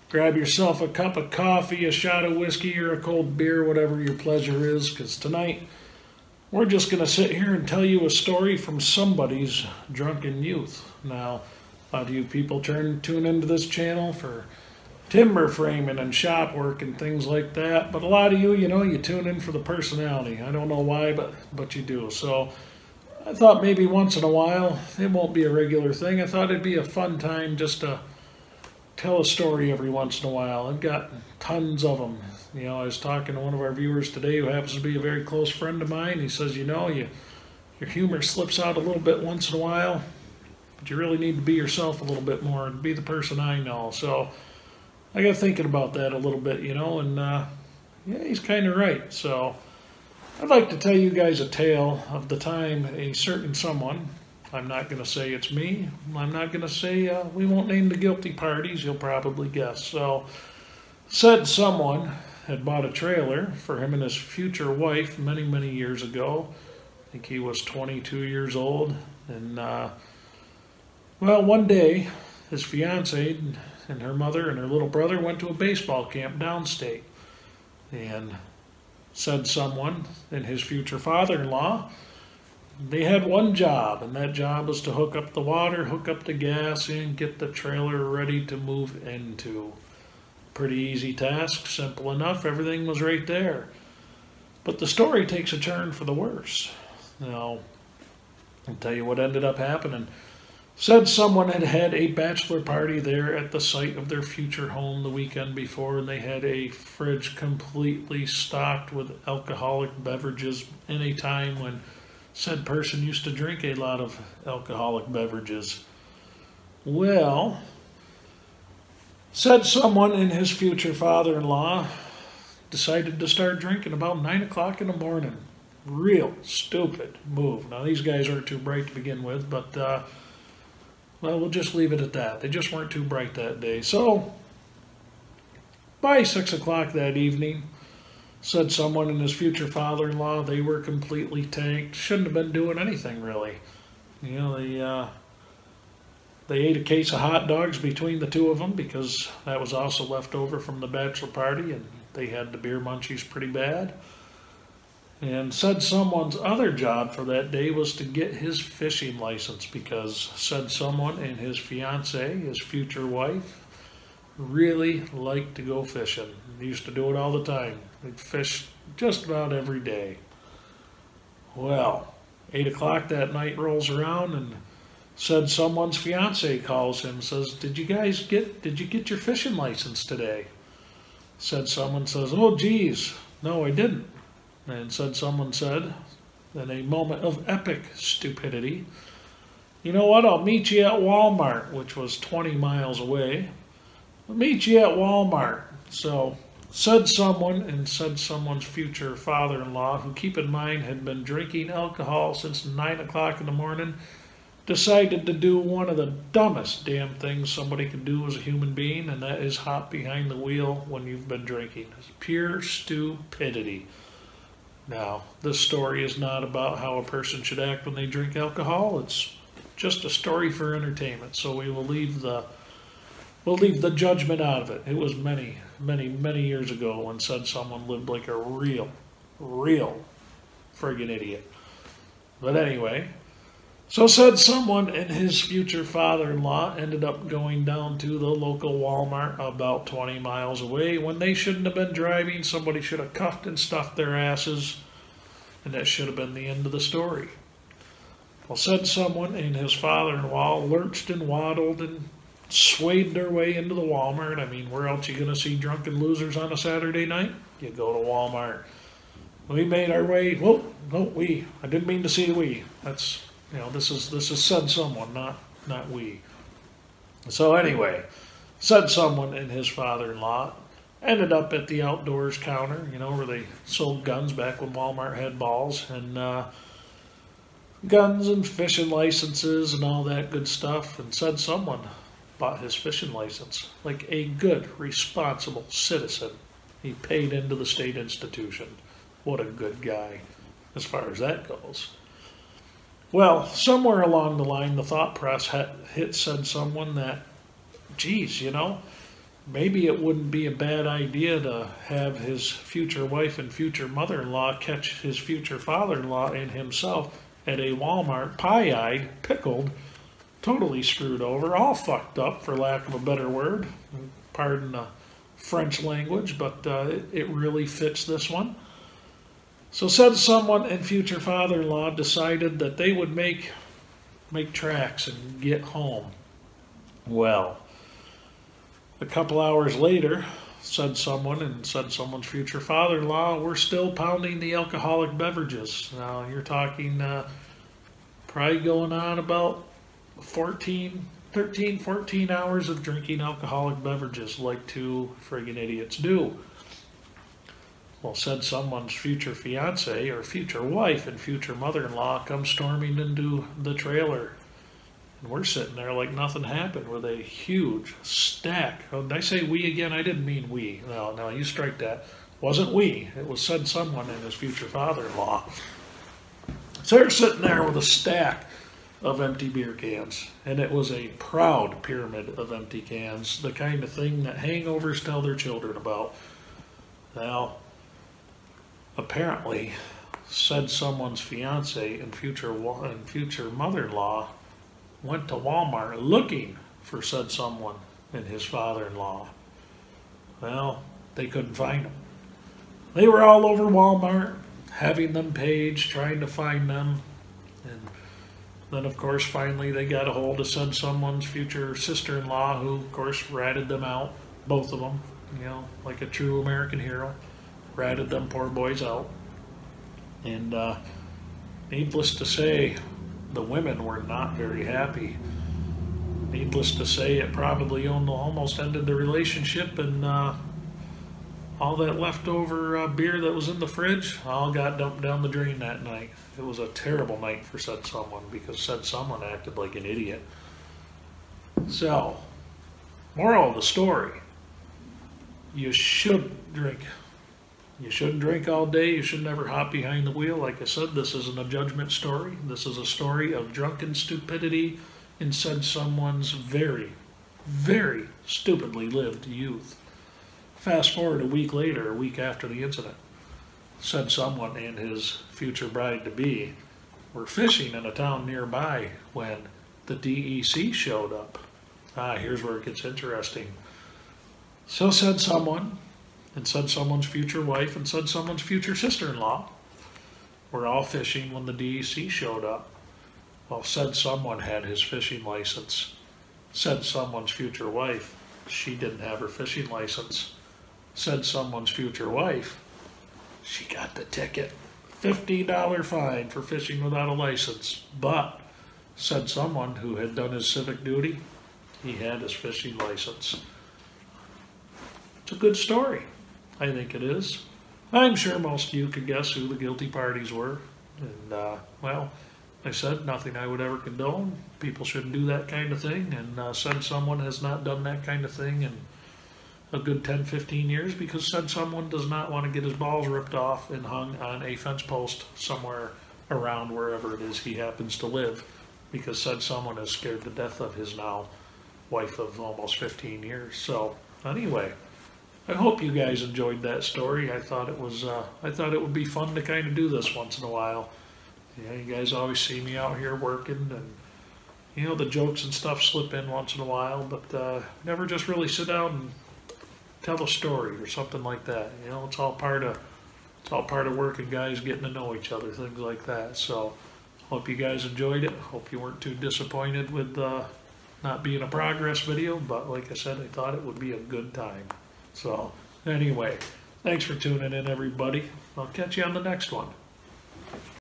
grab yourself a cup of coffee, a shot of whiskey, or a cold beer, whatever your pleasure is, because tonight we're just going to sit here and tell you a story from somebody's drunken youth. Now, a lot of you people tune into this channel for timber framing and shop work and things like that, but a lot of you, you tune in for the personality. I don't know why, but you do. So I thought maybe once in a while, it won't be a regular thing. I thought it'd be a fun time just to tell a story every once in a while. I've got tons of them. I was talking to one of our viewers today who happens to be a very close friend of mine. He says, your humor slips out a little bit once in a while, but you really need to be yourself a little bit more and be the person I know. So I got thinking about that a little bit, and yeah, he's kind of right. So I'd like to tell you guys a tale of the time a certain someone, I'm not going to say it's me, I'm not going to say, we won't name the guilty parties, you'll probably guess. So said someone had bought a trailer for him and his future wife many, many years ago. I think he was 22 years old. And, well, one day, his fiancée and her mother and her little brother went to a baseball camp downstate. And said someone and his future father-in-law, they had one job, and that job was to hook up the water, hook up the gas, and get the trailer ready to move into. Pretty easy task, simple enough, everything was right there. But the story takes a turn for the worse. Now, I'll tell you what ended up happening. Said someone had had a bachelor party there at the site of their future home the weekend before, and they had a fridge completely stocked with alcoholic beverages in a time when said person used to drink a lot of alcoholic beverages. Well, said someone and his future father-in-law decided to start drinking about 9 o'clock in the morning. Real stupid move. Now, these guys aren't too bright to begin with, but, well, we'll just leave it at that. They just weren't too bright that day. So, by 6 o'clock that evening, said someone and his future father-in-law, they were completely tanked. Shouldn't have been doing anything, really. They ate a case of hot dogs between the two of them because that was also left over from the bachelor party, and they had the beer munchies pretty bad. And said someone's other job for that day was to get his fishing license because said someone and his fiancée, his future wife, really liked to go fishing. They used to do it all the time. They'd fish just about every day. Well, 8 o'clock that night rolls around, and said someone's fiance calls him and says, did you get your fishing license today? Said someone says, oh geez, no I didn't. And said someone said, in a moment of epic stupidity, you know what, I'll meet you at Walmart, which was 20 miles away. I'll meet you at Walmart. So said someone and said someone's future father-in-law, who keep in mind had been drinking alcohol since 9 o'clock in the morning, decided to do one of the dumbest damn things somebody can do as a human being, and that is hop behind the wheel when you've been drinking. It's pure stupidity. Now, this story is not about how a person should act when they drink alcohol. It's just a story for entertainment, so we will leave the judgment out of it. It was many, many, many years ago when said someone lived like a real friggin' idiot. But anyway, so said someone and his future father-in-law ended up going down to the local Walmart about 20 miles away when they shouldn't have been driving. Somebody should have cuffed and stuffed their asses, and that should have been the end of the story. Well, said someone and his father-in-law lurched and waddled and swayed their way into the Walmart. I mean, where else are you going to see drunken losers on a Saturday night? You go to Walmart. We made our way, I didn't mean to say we. That's, this is said someone, not we. So anyway, said someone and his father-in-law ended up at the outdoors counter, where they sold guns back when Walmart had balls, and guns and fishing licenses and all that good stuff, and said someone bought his fishing license like a good, responsible citizen. He paid into the state institution. What a good guy, as far as that goes. Well, somewhere along the line, the thought process hit said someone that, geez, maybe it wouldn't be a bad idea to have his future wife and future mother-in-law catch his future father-in-law and himself at a Walmart, pie-eyed, pickled, totally screwed over, all fucked up, for lack of a better word. Pardon the French language, but it really fits this one. So said someone and future father-in-law decided that they would make tracks and get home. Well, a couple hours later, said someone and said someone's future father-in-law, we're still pounding the alcoholic beverages. Now, you're talking probably going on about 13, 14 hours of drinking alcoholic beverages like two friggin' idiots do. Well, said someone's future fiance or future wife and future mother-in-law come storming into the trailer. And we're sitting there like nothing happened with a huge stack. Oh, did I say we again? I didn't mean we. No, you strike that. Wasn't we. It was said someone and his future father-in-law. So they're sitting there with a stack of empty beer cans. And it was a proud pyramid of empty cans. The kind of thing that hangovers tell their children about. Now, apparently, said someone's fiance and future mother-in-law went to Walmart looking for said someone and his father-in-law. Well, they couldn't find them. They were all over Walmart, having them paged, trying to find them. And then, of course, finally they got a hold of said someone's future sister-in-law, who, of course, ratted them out, both of them, like a true American hero. Ratted them poor boys out. And needless to say, the women were not very happy. Needless to say, it probably almost ended the relationship, and all that leftover beer that was in the fridge all got dumped down the drain that night. It was a terrible night for said someone, because said someone acted like an idiot. So, moral of the story, you should drink. You shouldn't drink all day. You should never hop behind the wheel. Like I said, this isn't a judgment story. This is a story of drunken stupidity in said someone's very, very stupidly lived youth. Fast forward a week later, a week after the incident, said someone and his future bride-to-be were fishing in a town nearby when the DEC showed up. Here's where it gets interesting. So said someone and said someone's future wife and said someone's future sister-in-law were all fishing when the DEC showed up. Well, said someone had his fishing license. Said someone's future wife, she didn't have her fishing license. Said someone's future wife, she got the ticket. $50 fine for fishing without a license. But said someone who had done his civic duty, he had his fishing license. It's a good story. I think it is. I'm sure most of you could guess who the guilty parties were. And, well, I said nothing I would ever condone. People shouldn't do that kind of thing. And said someone has not done that kind of thing in a good 10, 15 years, because said someone does not want to get his balls ripped off and hung on a fence post somewhere around wherever it is he happens to live, because said someone is scared to death of his now wife of almost 15 years. So, anyway, I hope you guys enjoyed that story. I thought it would be fun to kind of do this once in a while. You guys always see me out here working, and the jokes and stuff slip in once in a while, but never just really sit down and tell a story or something like that. It's all part of working, guys getting to know each other, things like that. So, hope you guys enjoyed it. Hope you weren't too disappointed with not being a progress video, but like I said, I thought it would be a good time. So, anyway, thanks for tuning in, everybody. I'll catch you on the next one.